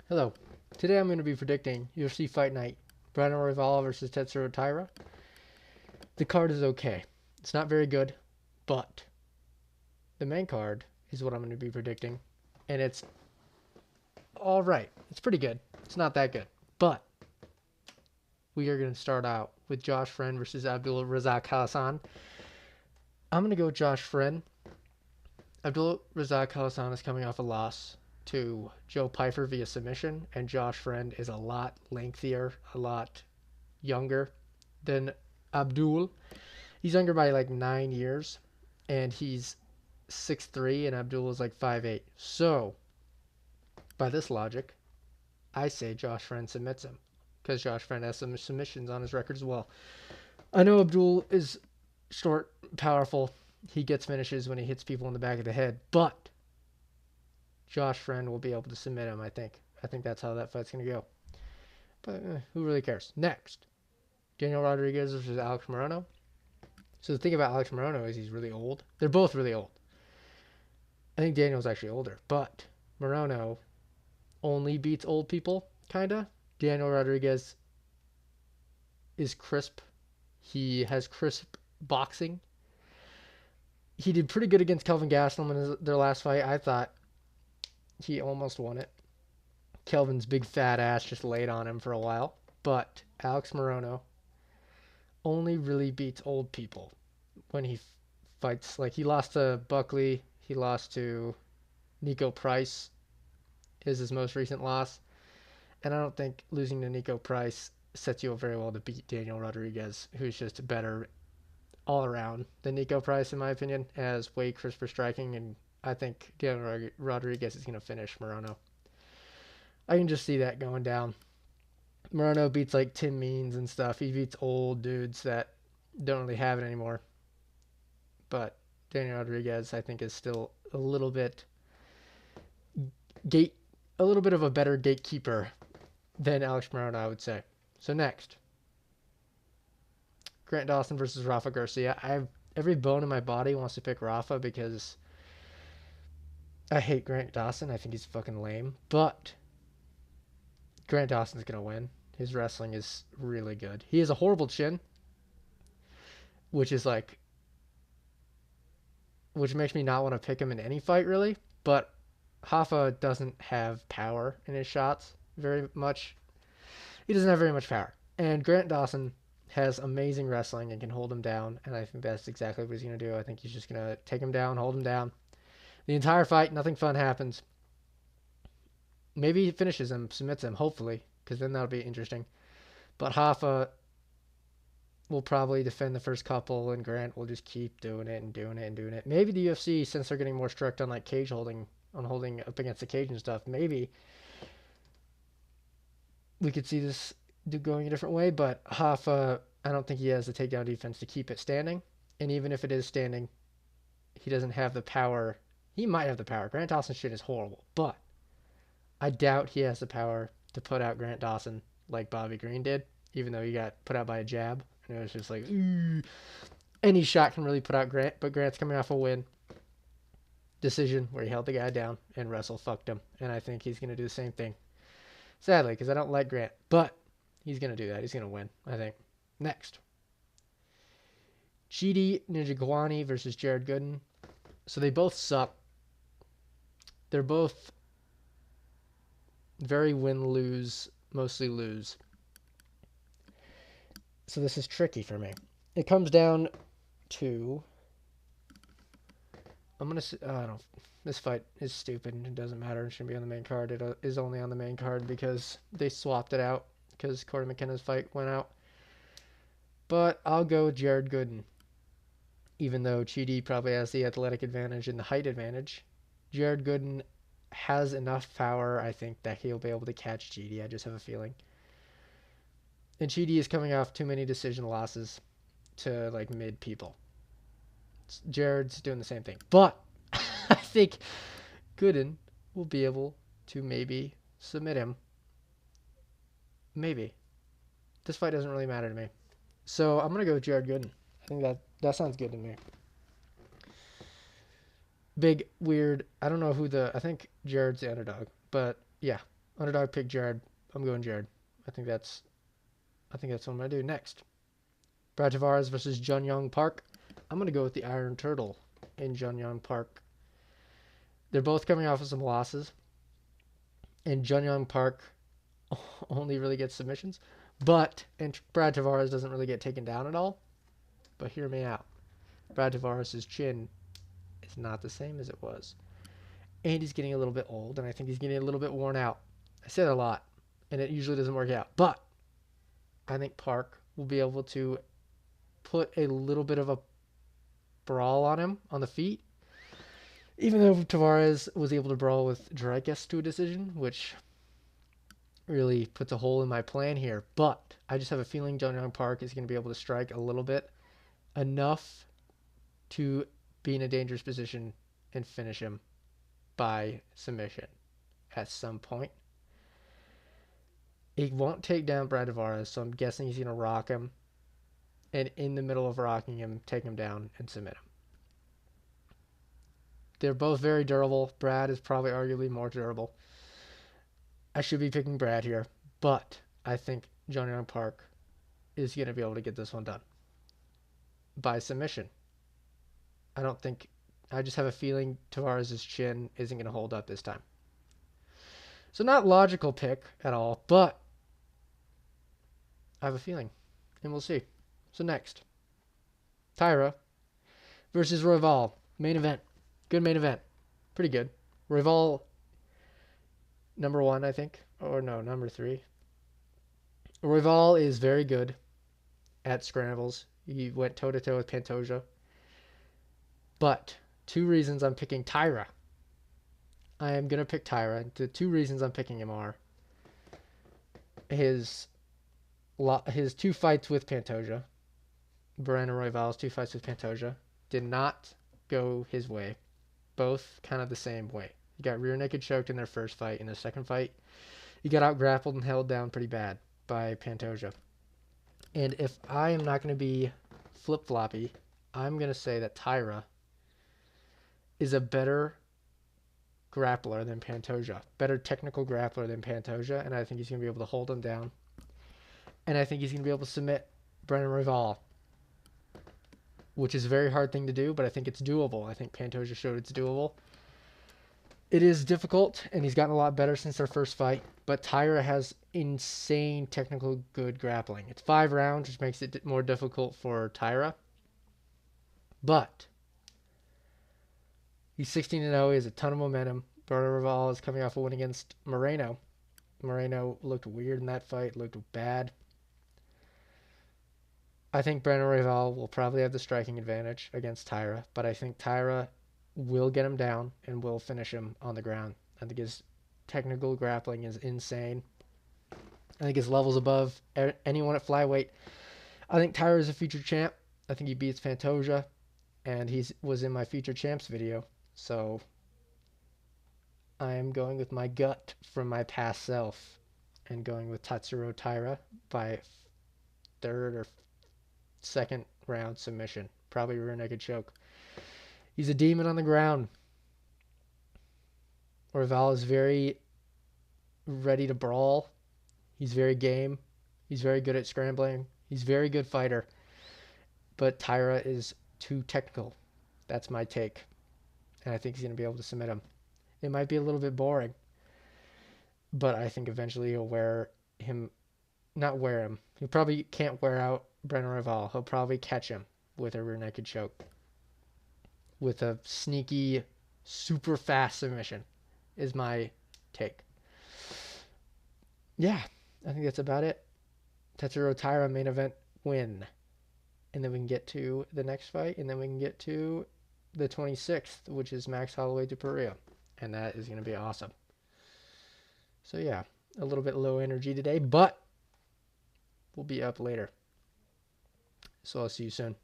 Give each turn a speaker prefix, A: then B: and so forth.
A: Hello. Today I'm going to be predicting UFC Fight Night, Brandon Royval versus Tatsuro Taira. The card is okay. It's not very good, but the main card is what I'm going to be predicting, and it's all right. It's pretty good. It's not that good, but we are going to start out with Josh Friend versus Abdul Razak Hassan. I'm going to go with Josh Friend. Abdul Razak Hassan is coming off a loss to Joe Pyfer via submission, and Josh Friend is a lot lengthier, a lot younger than Abdul. He's younger by like 9 years, and he's 6'3", and Abdul is like 5'8". So, by this logic, I say Josh Friend submits him, because Josh Friend has some submissions on his record as well. I know Abdul is short, powerful. He gets finishes when he hits people in the back of the head, but Josh Friend will be able to submit him, I think. I think that's how that fight's going to go. But who really cares? Next, Daniel Rodriguez versus Alex Morono. So the thing about Alex Morono is he's really old. They're both really old. I think Daniel's actually older, but Morono only beats old people, kinda. Daniel Rodriguez is crisp. He has crisp boxing. He did pretty good against Kelvin Gastelum in their last fight. I thought he almost won it. Kelvin's big fat ass just laid on him for a while. But Alex Morono only really beats old people when he fights. Like, he lost to Buckley. He lost to Nico Price, is his most recent loss. And I don't think losing to Nico Price sets you up very well to beat Daniel Rodriguez, who's just better all around than Nico Price, in my opinion, as way crisper striking. And I think Daniel Rodriguez is going to finish Morono. I can just see that going down. Morono beats like Tim Means and stuff. He beats old dudes that don't really have it anymore. But Daniel Rodriguez, I think, is still a little bit a little bit of a better gatekeeper than Alex Morono, I would say. So next, Grant Dawson versus Rafa Garcia. Every bone in my body wants to pick Rafa because I hate Grant Dawson. I think he's fucking lame. But Grant Dawson's gonna win. His wrestling is really good. He has a horrible chin, which is like, which makes me not want to pick him in any fight really. But Rafa doesn't have power in his shots very much. He doesn't have very much power. And Grant Dawson has amazing wrestling and can hold him down. And I think that's exactly what he's going to do. I think he's just going to take him down, hold him down. The entire fight, nothing fun happens. Maybe he finishes him, submits him, hopefully, because then that'll be interesting. But Hoffa will probably defend the first couple, and Grant will just keep doing it and doing it and doing it. Maybe the UFC, since they're getting more strict on like cage holding, on holding up against the cage and stuff, maybe we could see this going a different way. But Hoffa, I don't think he has the takedown defense to keep it standing. And even if it is standing, he doesn't have the power. He might have the power. Grant Dawson's shit is horrible, but I doubt he has the power to put out Grant Dawson like Bobby Green did, even though he got put out by a jab. And it was just like, ooh. Any shot can really put out Grant, but Grant's coming off a win decision where he held the guy down and wrestle fucked him. And I think he's going to do the same thing. Sadly, because I don't like Grant, but he's going to do that. He's going to win, I think. Next, Chidi Njokuani versus Jared Gooden. So they both suck. They're both very win-lose, mostly lose. So this is tricky for me. It comes down to, I'm going to, I don't know. This fight is stupid. It doesn't matter. It shouldn't be on the main card. It is only on the main card because they swapped it out because Corey McKenna's fight went out. But I'll go with Jared Gooden. Even though Chidi probably has the athletic advantage and the height advantage, Jared Gooden has enough power, I think, that he'll be able to catch Chidi. I just have a feeling. And Chidi is coming off too many decision losses to like mid people. Jared's doing the same thing. But I think Gooden will be able to maybe submit him. Maybe. This fight doesn't really matter to me. So I'm going to go with Jared Gooden. I think that sounds good to me. Big, weird, I don't know who I think Jared's the underdog. But yeah, Underdog pick Jared. I'm going Jared. I think that's what I'm gonna do next. Brad Tavares versus Jun Young Park. I'm gonna go with the Iron Turtle in Jun Young Park. They're both coming off of some losses, and Jun Young Park only really gets submissions, and Brad Tavares doesn't really get taken down at all. But hear me out. Brad Tavares' chin is not the same as it was, and he's getting a little bit old, and I think he's getting a little bit worn out. I say that a lot, and it usually doesn't work out. But I think Park will be able to put a little bit of a brawl on him on the feet. Even though Tavares was able to brawl with Dreykus to a decision, which really puts a hole in my plan here. But I just have a feeling Jun Young Park is going to be able to strike a little bit, enough to be in a dangerous position and finish him by submission at some point. He won't take down Brad Tavares, so I'm guessing he's going to rock him. And in the middle of rocking him, take him down and submit him. They're both very durable. Brad is probably arguably more durable. I should be picking Brad here, but I think Jun Young Park is going to be able to get this one done by submission. I just have a feeling Tavares' chin isn't going to hold up this time. So not logical pick at all, but I have a feeling, and we'll see. So next, Taira versus Royval. Main event. Good main event. Pretty good. Royval, number 1, I think. Or no, number 3. Royval is very good at scrambles. He went toe-to-toe with Pantoja. But 2 reasons I'm picking Taira. I am going to pick Taira. The 2 reasons I'm picking him are his 2 fights with Pantoja. Brandon Royval's 2 fights with Pantoja did not go his way. Both kind of the same way. He got rear naked choked in their first fight. In the second fight, he got out grappled and held down pretty bad by Pantoja. And if I am not going to be flip-floppy, I'm going to say that Taira is a better grappler than Pantoja. Better technical grappler than Pantoja, and I think he's going to be able to hold him down. And I think he's going to be able to submit Brandon Royval, which is a very hard thing to do, but I think it's doable. I think Pantoja showed it's doable. It is difficult, and he's gotten a lot better since their first fight, but Taira has insane technical good grappling. It's 5 rounds, which makes it more difficult for Taira. But he's 16-0. He has a ton of momentum. Brandon Royval is coming off a win against Moreno. Moreno looked weird in that fight, looked bad. I think Brandon Royval will probably have the striking advantage against Taira, but I think Taira will get him down and will finish him on the ground. I think his technical grappling is insane. I think his level's above anyone at flyweight. I think Taira is a future champ. I think he beats Pantoja, and he was in my future champs video. So I am going with my gut from my past self and going with Tatsuro Taira by 3rd or 2nd round submission. Probably rear naked choke. He's a demon on the ground. Royval is very ready to brawl. He's very game. He's very good at scrambling. He's a very good fighter. But Taira is too technical. That's my take. And I think he's going to be able to submit him. It might be a little bit boring, but I think eventually he'll not wear him. He probably can't wear out Brandon Royval. He'll probably catch him with a rear naked choke. With a sneaky, super fast submission is my take. Yeah, I think that's about it. Tatsuro Taira main event win. And then we can get to the next fight, and then we can get to the 26th, which is Max Holloway to Perea. And that is going to be awesome. So yeah, a little bit low energy today, but we'll be up later. So I'll see you soon.